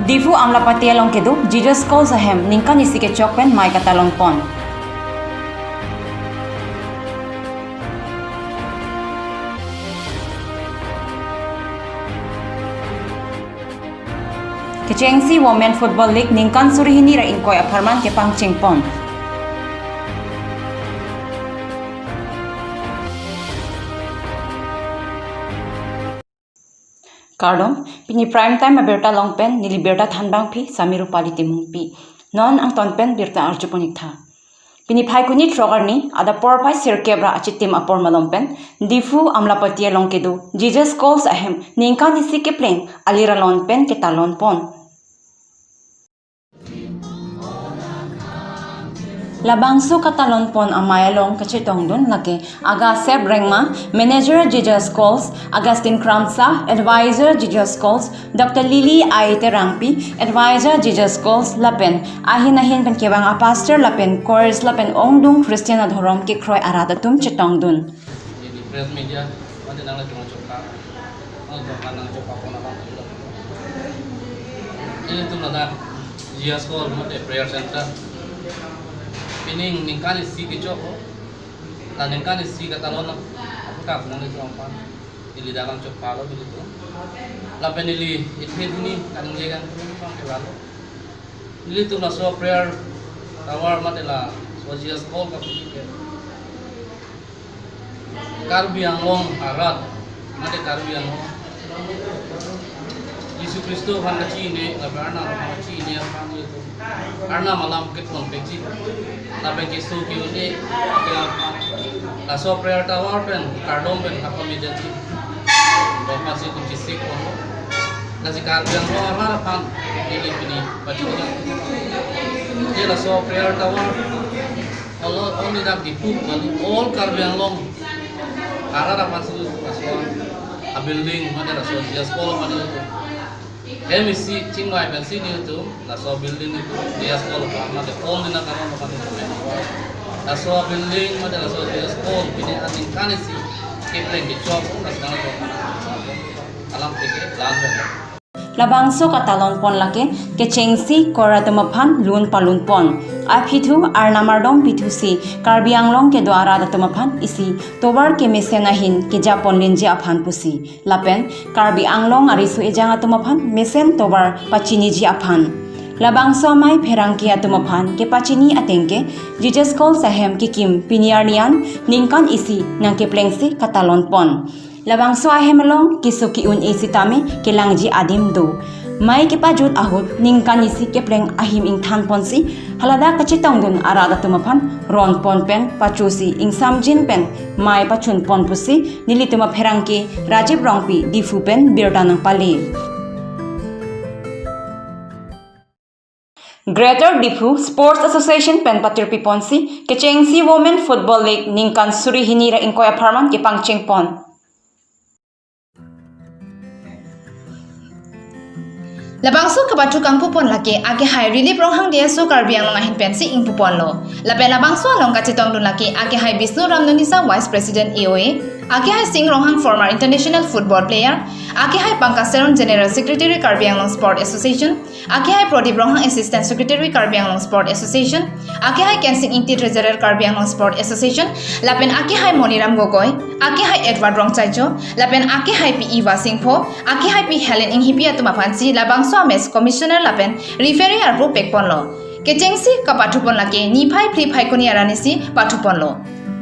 Difu amlapati along kedu Jesus calls ahem ningkan isi ke chokpen mai katalon pon. Kechengsi Women Football League ningkan surihini ra inkoy aparman ke pangching pon. Kardom, pini prime time aberta long pen ni liberta thanbang pi samiru pali timung pi. Non ang ton pen birta arjuponik tha. Pini phai kuni trogar ni ada por phai sirkebra achitim apor malom pen difu amlapati long kedu Jesus calls ahem ningka nisi ke pleng alira lon pen ke talon pon. Labangso katalon pon amayalong kachitong dun laki aga Seb Rengma, Manager Jesus Calls, Agustin Kramsa, Advisor Jesus Calls, Dr. Lily Aite Rangpi, Advisor Jesus Calls, Lapen, ahinahin pen kebang a Pastor Lapen, Chorus Lapen Ongdung Christian Adhorom ki kroy aradatum chitong dun. Di press media, mati nang lagi mencoba, nang coba pun apa ini tu nada Jesus Calls mati prayer center. Pining ningkali si kecoko, dan ningkali si katalon apakah nang itu ampan, ili dalam coba lo begitu. Lapen ili itu ni kan jangan pang kewalo. Ili tu naso prayer tawar matela, so Jesus call kapikir. Karbi yang long arat, mate karbi yang long. Yesus Kristus han kaci ini, lapan anak kaci ini apa itu. Karena malam ketemu peci, tapi Yesus kiuni, la so prayer tower pen, kardom pen apa mediasi, bapak sih kunci sik pun, nasi karbi yang long arah pan, ini baju ni, dia la so prayer tower, kalau ini dah dipu, all karbi yang long, arah apa sih masuk, a building mana la so dia sekolah mana itu. MSC Chingwai pensi ni itu, naso building itu dia sekolah mana deh, om dina kamu makan itu, naso building mana naso dia sekolah, ini aning kanisi, kepleng kecok, naso itu, alam pikir, lalu. Labangso katalon pon lake kechengsi koradamapan lun palun pon. Apitu arnamardong pitusi karbianglong ke doara datamapan isi tobar ke mesenahin ke japon linje aphan pusi. Lapen karbianglong arisu ejang atamapan mesen tobar pacini ji aphan. Labangso mai pherangki atamapan ke pacini atengke Jesus calls ahem ke kim piniarnian ningkan isi nang ke plengsi katalon pon. Labangso ahemelong kisuki un isitame kelangji adim do. Mai ke pajut ahut ningkan isi ke pleng ahim ing than ponsi halada kachitong dun arada tumapan ron pon pen pachusi ing samjin pen mai pachun pon pusi nilituma pherangki Rajiv Rongpi difu pen birdanang pali. Greater Difu Sports Association pen patirpi ponsi kechengsi Women Football League ningkan surihini ra inkoy aparman ke pangcheng pon. Labangso kabatu kang pupon laki ake hai relief ronghang dia so karbiang long ahin pensi ing pupon lo. Lapen labangso along kacitong dun laki ake hai Bisnu Ramnunisa Vice President EOA, ake hai Singh Ronghang former international football player, ake hai Pankaj General Secretary Karbiang Long Sport Association, ake hai Prodip Ronghang Assistant Secretary Karbiang Long Sport Association, ake hai Kensing Inti Treasurer Karbiang Long Sport Association, lapen ake hai Moniram Gogoi, ake hai Edward Rongchaicho, lapen ake hai P. Iwa Singpho, ake hai P. Helen Inghipia Tumapansi, labangso Ames Commissioner lapen referee arpo pekpon lo. Kechengsi kapatupon lake nipai plipai kuni aranisi patupon lo.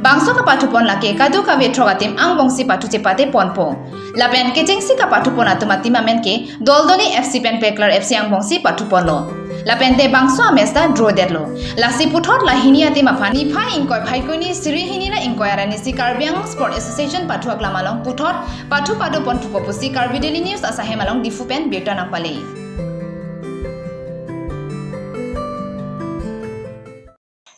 Bangso kapatupon lake kadu kawe trogatim ang bongsi patu cepate ponpo. Lapen kechengsi kapatupon atumati mamenke doldoli FC pen peklar FC ang bongsi patupon lo. Lapen te bangso amesta draw deadlo. Lasi puthot lahini ate mafani phai inkoy phai kuni siri hinina inkoy aranisi Karbiang Sport Association patuak lamalong puthot patu padu pon tupopusi Karbi Daily News asahemalong difu pen birta nampale.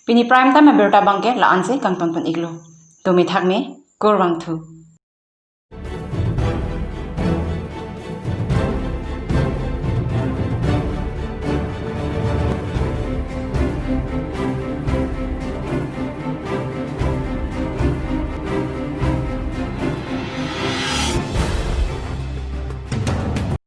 Pini prime time aberta bangke laan se kang ton iglo. Tumi thak me, gorwang thu.